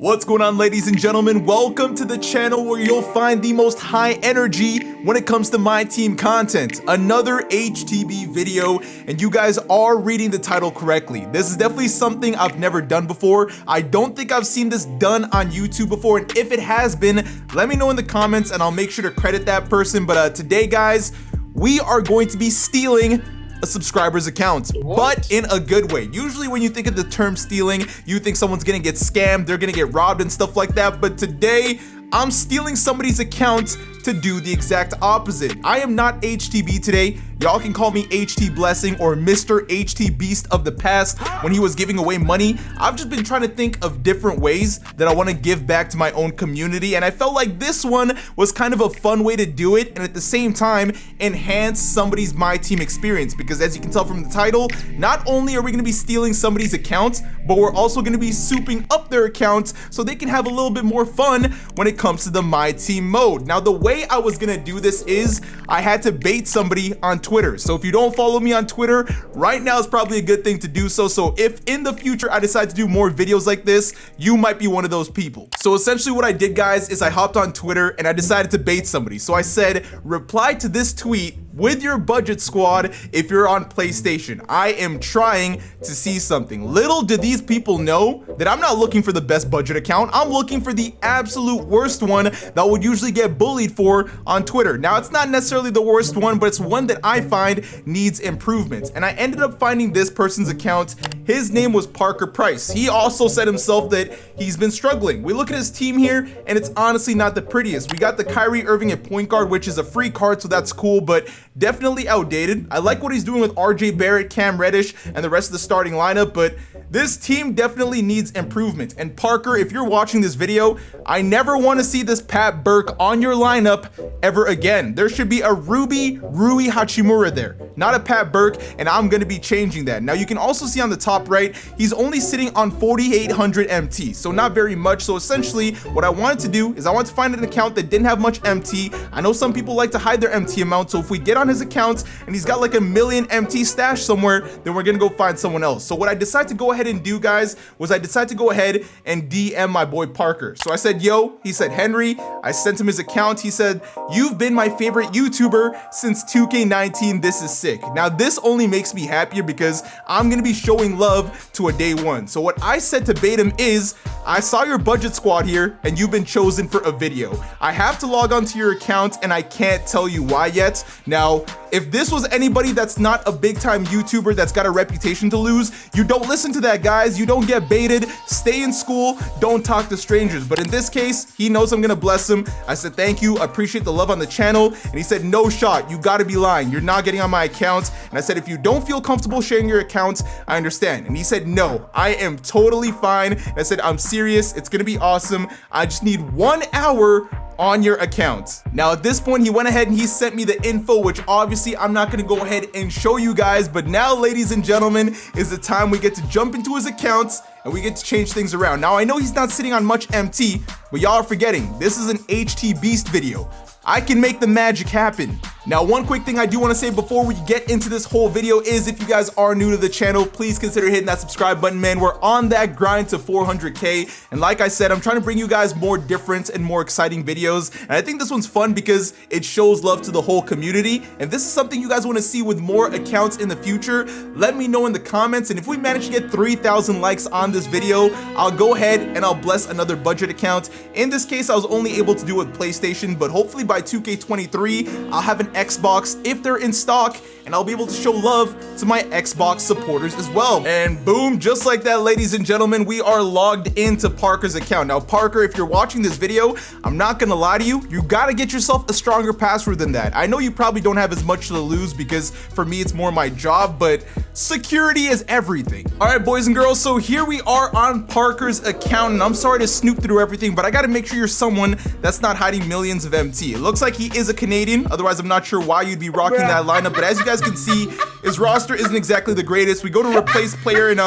What's going on, ladies and gentlemen? Welcome to the channel where you'll find the most high energy when it comes to my team content. Another HTB video, and you guys are reading the title correctly. This is definitely something I've never done before. I don't think I've seen this done on YouTube before, and if it has been, let me know in the comments and I'll make sure to credit that person. But today, guys, we are going to be stealing a subscriber's account, but in a good way. Usually when you think of the term stealing, you think someone's gonna get scammed, they're gonna get robbed and stuff like that. But today, I'm stealing somebody's account to do the exact opposite. I am not HTB today. Y'all can call me HT Blessing or Mr. HTBeast of the past when he was giving away money. I've just been trying to think of different ways that I want to give back to my own community, and I felt like this one was kind of a fun way to do it and at the same time enhance somebody's My Team experience, because as you can tell from the title, not only are we going to be stealing somebody's account, but we're also going to be souping up their accounts so they can have a little bit more fun when it comes to the My Team mode. Now, the way I was gonna do this is I had to bait somebody on Twitter. So if you don't follow me on Twitter, right now is probably a good thing to do so. So if in the future I decide to do more videos like this, you might be one of those people. So essentially what I did, guys, is I hopped on Twitter and I decided to bait somebody. So I said, reply to this tweet with your budget squad if you're on PlayStation. I am trying to see something. Little did these people know that I'm not looking for the best budget account. I'm looking for the absolute worst one that would usually get bullied for on Twitter. Now, it's not necessarily the worst one, but it's one that I find needs improvement. And I ended up finding this person's account. His name was Parker Price. He also said himself that he's been struggling. We look at his team here, and it's honestly not the prettiest. We got the Kyrie Irving at point guard, which is a free card, so that's cool, but definitely outdated. I like what he's doing with RJ Barrett, Cam Reddish, and the rest of the starting lineup, but this team definitely needs improvement. And Parker, if you're watching this video, I never want to see this Pat Burke on your lineup ever again. There should be a Rui Hachimura there, not a Pat Burke, and I'm going to be changing that. Now, you can also see on the top right, he's only sitting on 4,800 MT, so not very much. So essentially, what I wanted to do is I wanted to find an account that didn't have much MT. I know some people like to hide their MT amount, so if we get on his account and he's got like a million MT stash somewhere, then we're gonna go find someone else. So what I decided to go ahead and do, guys, was I decided to go ahead and DM my boy Parker. So I said, yo, he said, Henry. I sent him his account. He said, you've been my favorite YouTuber since 2k19. This is sick. Now, this only makes me happier because I'm gonna be showing love to a day one. So what I said to bait him is, I saw your budget squad here and you've been chosen for a video. I have to log onto your account and I can't tell you why yet. Now, if this was anybody that's not a big time YouTuber that's got a reputation to lose, you don't listen to that, guys. You don't get baited. Stay in school. Don't talk to strangers. But in this case, he knows I'm gonna bless him. I said, thank you. I appreciate the love on the channel. And he said, no shot. You gotta be lying. You're not getting on my account. And I said, if you don't feel comfortable sharing your account, I understand. And he said, no, I am totally fine. And I said, I'm serious. It's gonna be awesome. I just need 1 hour on your account. Now, at this point, he went ahead and he sent me the info, which obviously I'm not gonna go ahead and show you guys, but now, ladies and gentlemen, is the time we get to jump into his account and we get to change things around. Now, I know he's not sitting on much MT, but y'all are forgetting, this is an HTBeast video. I can make the magic happen. Now, one quick thing I do want to say before we get into this whole video is if you guys are new to the channel, please consider hitting that subscribe button, man. We're on that grind to 400K. And like I said, I'm trying to bring you guys more different and more exciting videos. And I think this one's fun because it shows love to the whole community. And this is something you guys want to see with more accounts in the future. Let me know in the comments. And if we manage to get 3,000 likes on this video, I'll go ahead and I'll bless another budget account. In this case, I was only able to do it with PlayStation, but hopefully by 2k23, I'll have an Xbox if they're in stock, and I'll be able to show love to my Xbox supporters as well. And boom, just like that, ladies and gentlemen, we are logged into Parker's account. Now, Parker, if you're watching this video, I'm not gonna lie to you, you gotta get yourself a stronger password than that. I know you probably don't have as much to lose because for me, it's more my job, but security is everything. All right, boys and girls, so here we are on Parker's account, and I'm sorry to snoop through everything, but I gotta make sure you're someone that's not hiding millions of MT. It looks like he is a Canadian, otherwise I'm not sure why you'd be rocking that lineup, but as you guys can see, his roster isn't exactly the greatest. We go to replace player and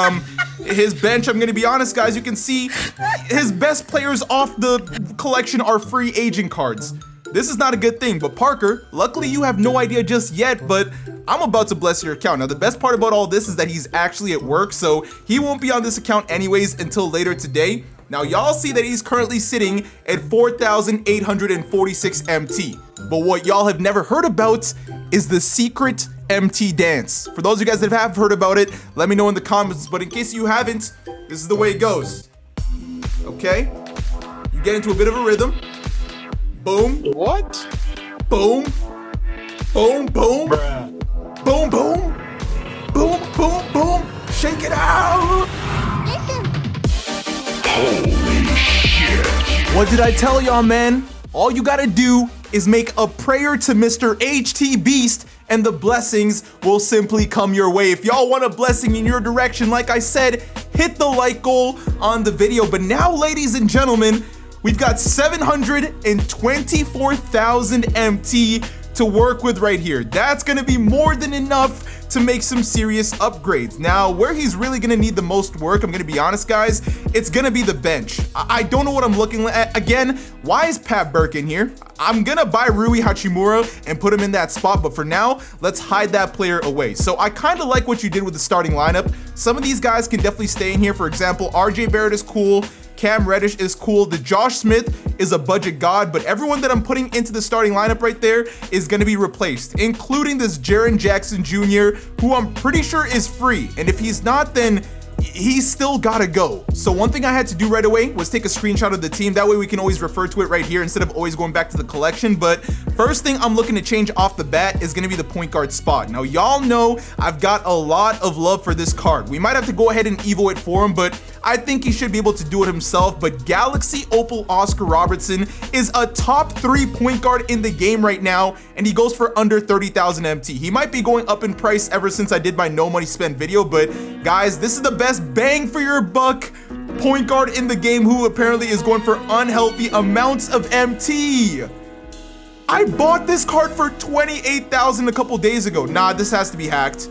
his bench, I'm gonna be honest, guys, you can see his best players off the collection are free agent cards. This is not a good thing, but Parker, luckily you have no idea just yet, but I'm about to bless your account. Now, the best part about all this is that he's actually at work, so he won't be on this account anyways until later today. Now y'all see that he's currently sitting at 4,846 MT. But what y'all have never heard about is the secret MT dance. For those of you guys that have heard about it, let me know in the comments, but in case you haven't, this is the way it goes. Okay? You get into a bit of a rhythm. Boom. What? Boom. Boom, boom. Bruh. Boom, boom. Boom, boom, boom. Shake it out. Holy shit. What did I tell y'all, man? All you gotta do is make a prayer to Mr. HTBeast and the blessings will simply come your way. If y'all want a blessing in your direction, like I said, hit the like goal on the video. But now, ladies and gentlemen, we've got 724,000 MT to work with right here. That's gonna be more than enough to make some serious upgrades. Now, where he's really gonna need the most work, I'm gonna be honest, guys, it's gonna be the bench. I don't know what I'm looking at. Again, why is Pat Burke in here? I'm gonna buy Rui Hachimura and put him in that spot, but for now, let's hide that player away. So I kind of like what you did with the starting lineup. Some of these guys can definitely stay in here. For example, RJ Barrett is cool. Cam Reddish is cool. The Josh Smith is a budget god, but everyone that I'm putting into the starting lineup right there is going to be replaced, including this Jaren Jackson Jr., who I'm pretty sure is free. And if he's not, then he's still gotta go. So one thing I had to do right away was take a screenshot of the team. That way we can always refer to it right here instead of always going back to the collection. But first thing I'm looking to change off the bat is gonna be the point guard spot. Now y'all know I've got a lot of love for this card. We might have to go ahead and evo it for him, but I think he should be able to do it himself. But Galaxy Opal Oscar Robertson is a top 3 point guard in the game right now, and he goes for under 30,000 MT. He might be going up in price ever since I did my no money spent video, but guys, this is the best bang for your buck point guard in the game who apparently is going for unhealthy amounts of MT. I bought this card for 28,000 a couple days ago. Nah, this has to be hacked.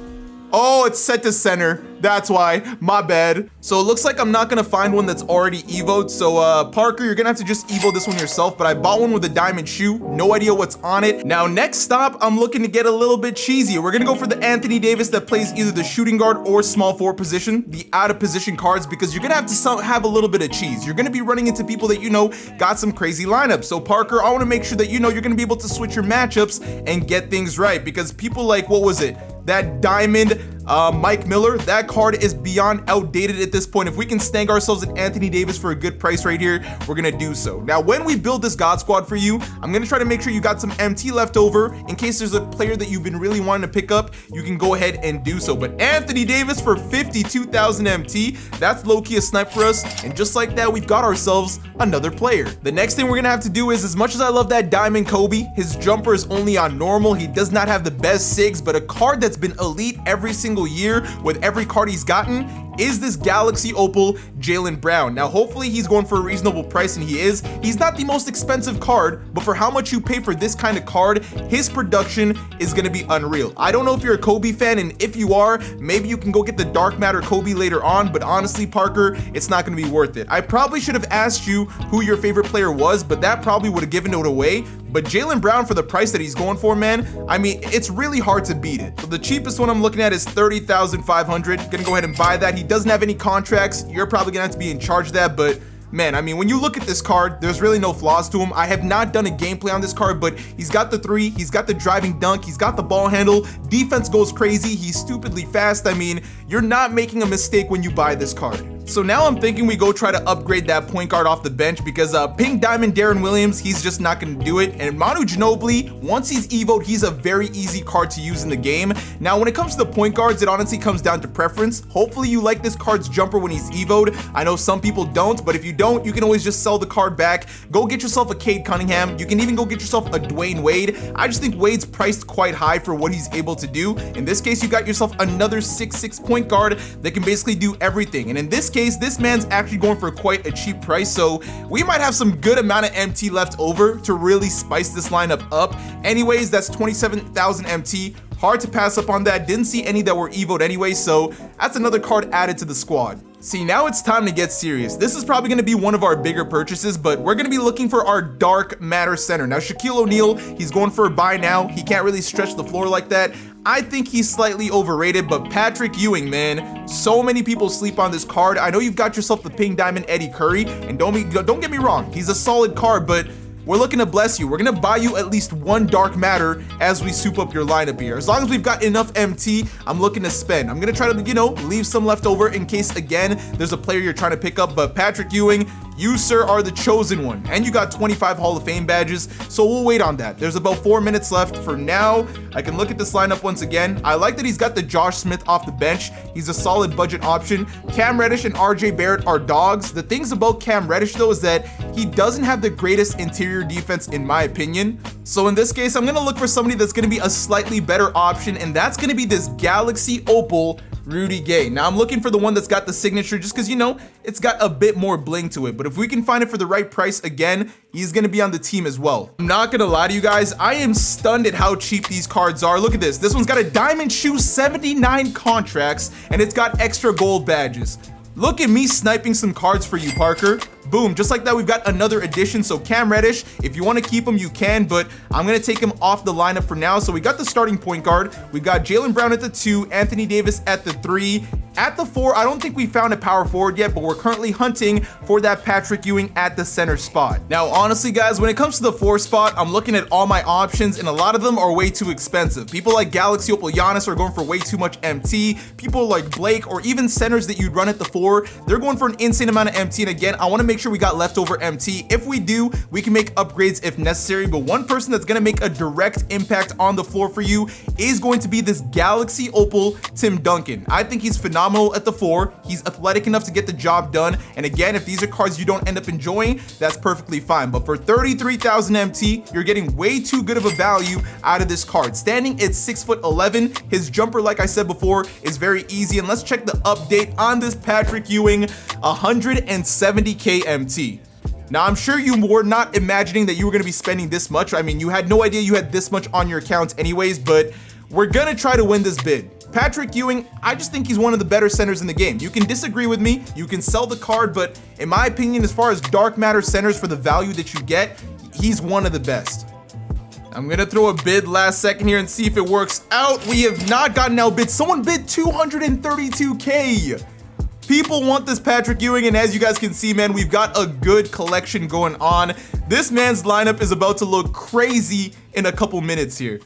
Oh, it's set to center. That's why, my bad. So it looks like I'm not gonna find one that's already evoed. So Parker, you're gonna have to just evo this one yourself, but I bought one with a diamond shoe. No idea what's on it. Now, next stop, I'm looking to get a little bit cheesy. We're gonna go for the Anthony Davis that plays either the shooting guard or small forward position, the out of position cards, because you're gonna have to have a little bit of cheese. You're gonna be running into people that you know got some crazy lineups. So Parker, I wanna make sure that you know you're gonna be able to switch your matchups and get things right, because people like, what was it? That diamond Mike Miller, that card is beyond outdated at this point. If we can snag ourselves an Anthony Davis for a good price right here, we're gonna do so. Now, when we build this God Squad for you, I'm gonna try to make sure you got some MT left over in case there's a player that you've been really wanting to pick up. You can go ahead and do so. But Anthony Davis for 52,000 MT, that's low-key a snipe for us. And just like that, we've got ourselves another player. The next thing we're gonna have to do is, as much as I love that Diamond Kobe, his jumper is only on normal. He does not have the best SIGs, but a card that's been elite every single year with every card he's gotten is this Galaxy Opal Jaylen Brown. Now, hopefully he's going for a reasonable price, and he is. He's not the most expensive card, but for how much you pay for this kind of card, his production is gonna be unreal. I don't know if you're a Kobe fan, and if you are, maybe you can go get the Dark Matter Kobe later on, but honestly, Parker, it's not gonna be worth it. I probably should have asked you who your favorite player was, but that probably would have given it away. But Jaylen Brown, for the price that he's going for, man, I mean, it's really hard to beat it. So the cheapest one I'm looking at is 30,500. Gonna go ahead and buy that. He doesn't have any contracts. You're probably gonna have to be in charge of that, but man, I mean, when you look at this card, there's really no flaws to him. I have not done a gameplay on this card, but he's got the 3, he's got the driving dunk, he's got the ball handle, defense goes crazy, he's stupidly fast. I mean, you're not making a mistake when you buy this card. So now I'm thinking we go try to upgrade that point guard off the bench, because Pink Diamond Darren Williams, he's just not going to do it. And Manu Ginobili, once he's evoed, he's a very easy card to use in the game. Now, when it comes to the point guards, it honestly comes down to preference. Hopefully you like this card's jumper when he's evoed. I know some people don't, but if you don't, you can always just sell the card back. Go get yourself a Cade Cunningham. You can even go get yourself a Dwayne Wade. I just think Wade's priced quite high for what he's able to do. In this case, you got yourself another 6'6" point guard that can basically do everything. And in this case, this man's actually going for quite a cheap price, so we might have some good amount of MT left over to really spice this lineup up. Anyways, that's 27,000 MT. Hard to pass up on that. Didn't see any that were evoed anyway, so that's another card added to the squad. See, now it's time to get serious. This is probably going to be one of our bigger purchases, but we're going to be looking for our Dark Matter center. Now, Shaquille O'Neal, he's going for a buy now. He can't really stretch the floor like that. I think he's slightly overrated, but Patrick Ewing, man, so many people sleep on this card. I know you've got yourself the pink diamond Eddie Curry, and don't get me wrong, he's a solid card, but we're looking to bless you. We're gonna buy you at least one dark matter as we soup up your lineup here. As long as we've got enough MT, I'm looking to spend. I'm gonna try to, leave some left over in case, again, there's a player you're trying to pick up, but Patrick Ewing, you, sir, are the chosen one. And you got 25 Hall of Fame badges, so we'll wait on that. There's about 4 minutes left. For now, I can look at this lineup once again. I like that he's got the Josh Smith off the bench. He's a solid budget option. Cam Reddish and RJ Barrett are dogs. The things about Cam Reddish, though, is that he doesn't have the greatest interior defense, in my opinion. So in this case, I'm going to look for somebody that's going to be a slightly better option, and that's going to be this Galaxy Opal Rudy Gay. Now I'm looking for the one that's got the signature just because, it's got a bit more bling to it. But if we can find it for the right price, again, he's going to be on the team as well. I'm not going to lie to you guys. I am stunned at how cheap these cards are. Look at this. This one's got a diamond shoe, 79 contracts, and it's got extra gold badges. Look at me sniping some cards for you, Parker. Boom, just like that, we've got another addition. So Cam Reddish, if you want to keep him, you can, but I'm going to take him off the lineup for now. So we got the starting point guard. We got Jaylen Brown at the 2, Anthony Davis at the 3. At the 4, I don't think we found a power forward yet, but we're currently hunting for that Patrick Ewing at the center spot. Now, honestly, guys, when it comes to the 4 spot, I'm looking at all my options, and a lot of them are way too expensive. People like Galaxy Opal Giannis are going for way too much MT. People like Blake, or even centers that you'd run at the 4, they're going for an insane amount of MT. And again, I want to make sure we got leftover MT. If we do, we can make upgrades if necessary, but one person that's going to make a direct impact on the floor for you is going to be this Galaxy Opal Tim Duncan. I think he's phenomenal at the 4. He's athletic enough to get the job done, and again, if these are cards you don't end up enjoying, that's perfectly fine. But for 33,000 MT, you're getting way too good of a value out of this card. Standing at 6'11", his jumper, like I said before, is very easy. And let's check the update on this Patrick Ewing, 170k MT. Now, I'm sure you were not imagining that you were going to be spending this much. I mean, you had no idea you had this much on your account anyways, but we're going to try to win this bid. Patrick Ewing, I just think he's one of the better centers in the game. You can disagree with me, you can sell the card, but in my opinion, as far as dark matter centers for the value that you get, he's one of the best. I'm gonna throw a bid last second here and see if it works out. We have not gotten outbid. Someone bid 232k. People want this Patrick Ewing, and as you guys can see, man, we've got a good collection going on. This man's lineup is about to look crazy in a couple minutes here.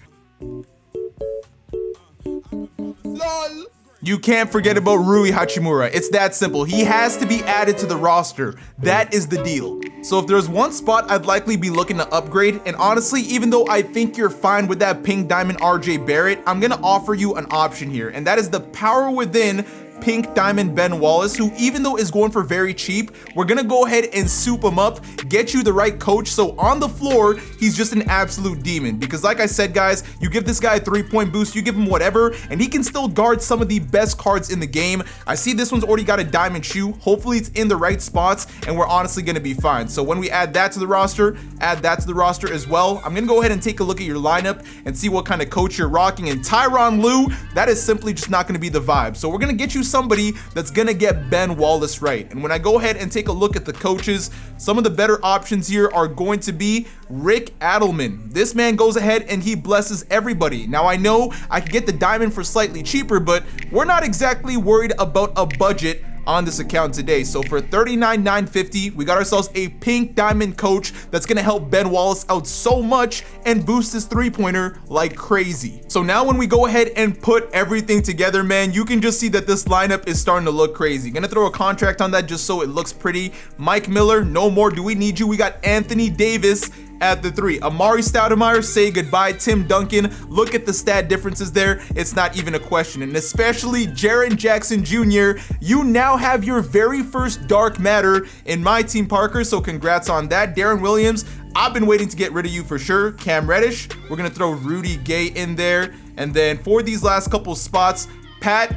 LOL. You can't forget about Rui Hachimura. It's that simple. He has to be added to the roster. That is the deal. So if there's one spot I'd likely be looking to upgrade, and honestly, even though I think you're fine with that pink diamond RJ Barrett, I'm gonna offer you an option here, and that is the power within pink diamond Ben Wallace, who even though is going for very cheap, we're gonna go ahead and soup him up, get you the right coach, so on the floor he's just an absolute demon. Because like I said, guys, you give this guy a 3-point boost, you give him whatever, and he can still guard some of the best cards in the game. I see this one's already got a diamond shoe. Hopefully it's in the right spots, and we're honestly gonna be fine. So when we add that to the roster, add that to the roster as well. I'm gonna go ahead and take a look at your lineup and see what kind of coach you're rocking. And Tyronn Lue, that is simply just not gonna be the vibe. So we're gonna get you somebody that's gonna get Ben Wallace right. And when I go ahead and take a look at the coaches, some of the better options here are going to be Rick Adelman. This man goes ahead and he blesses everybody. Now I know I could get the diamond for slightly cheaper, but we're not exactly worried about a budget on this account today. So for $39,950, we got ourselves a pink diamond coach that's gonna help Ben Wallace out so much and boost his 3-pointer like crazy. So now when we go ahead and put everything together, man, you can just see that this lineup is starting to look crazy. Gonna throw a contract on that just so it looks pretty. Mike Miller, no more do we need you. We got Anthony Davis at the 3. Amari Stoudemire, say goodbye. Tim Duncan, look at the stat differences there. It's not even a question. And especially Jaren Jackson Jr., you now have your very first dark matter in my team, Parker, so congrats on that. Darren Williams, I've been waiting to get rid of you for sure. Cam Reddish, we're gonna throw Rudy Gay in there. And then for these last couple spots, Pat,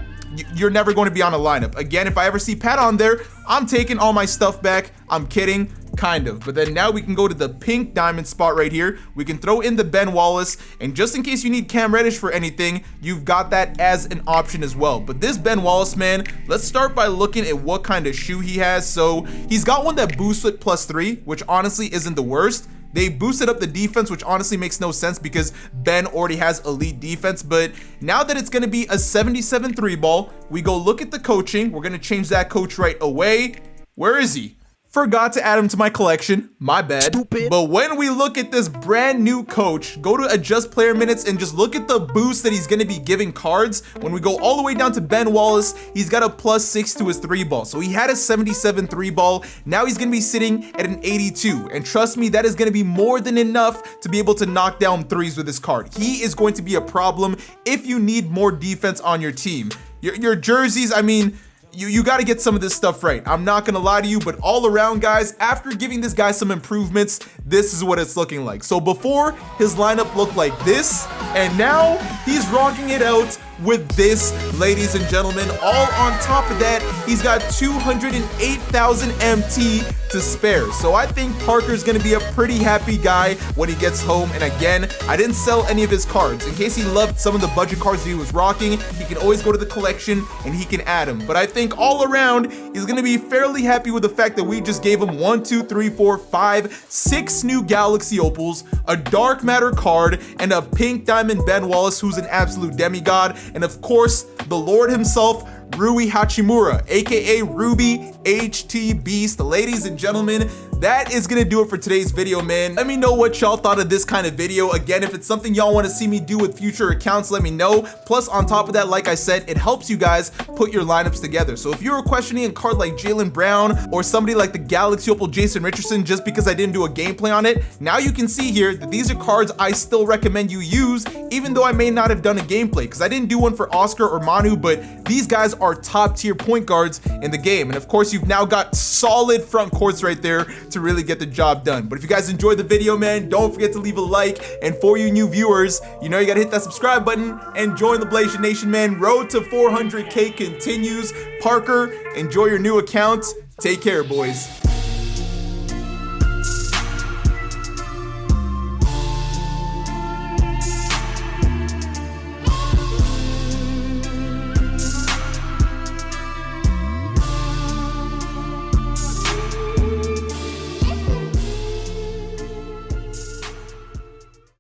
you're never going to be on a lineup. Again, if I ever see Pat on there, I'm taking all my stuff back. I'm kidding. Kind of. But then now we can go to the pink diamond spot right here. We can throw in the Ben Wallace, and just in case you need Cam Reddish for anything, you've got that as an option as well. But this Ben Wallace, man, let's start by looking at what kind of shoe he has. So he's got one that boosts with +3, which honestly isn't the worst. They boosted up the defense, which honestly makes no sense because Ben already has elite defense. But now that it's going to be a 77 3 ball, we go look at the coaching. We're going to change that coach right away. Where is he? Forgot to add him to my collection, my bad. Stupid. But when we look at this brand new coach, go to adjust player minutes and just look at the boost that he's gonna be giving cards. When we go all the way down to Ben Wallace, he's got a +6 to his 3 ball. So he had a 77 3 ball. Now he's gonna be sitting at an 82. And trust me, that is gonna be more than enough to be able to knock down threes with this card. He is going to be a problem if you need more defense on your team. Your jerseys, I mean, you got to get some of this stuff right. I'm not going to lie to you, but all around, guys, after giving this guy some improvements, this is what it's looking like. So before, his lineup looked like this, and now he's rocking it out with this, ladies and gentlemen. All on top of that, he's got 208,000 MT to spare. So I think Parker's gonna be a pretty happy guy when he gets home. And again, I didn't sell any of his cards. In case he loved some of the budget cards that he was rocking, he can always go to the collection and he can add them. But I think all around, he's gonna be fairly happy with the fact that we just gave him 1, 2, 3, 4, 5, 6 new Galaxy Opals, a Dark Matter card, and a Pink Diamond Ben Wallace, who's an absolute demigod. And of course, the Lord himself, Rui Hachimura, aka Ruby HTBeast. Ladies and gentlemen, that is gonna do it for today's video, man. Let me know what y'all thought of this kind of video. Again, if it's something y'all want to see me do with future accounts, let me know. Plus, on top of that, like I said, it helps you guys put your lineups together. So if you were questioning a card like Jaylen Brown or somebody like the Galaxy Opal Jason Richardson just because I didn't do a gameplay on it, now you can see here that these are cards I still recommend you use, even though I may not have done a gameplay, because I didn't do one for Oscar or Manu, but these guys are top tier point guards in the game. And of course, you've now got solid front courts right there to really get the job done. But if you guys enjoyed the video, man, don't forget to leave a like. And for you new viewers, you know you gotta hit that subscribe button and join the Blasian Nation, man. Road to 400K continues. Parker, enjoy your new account. Take care, boys.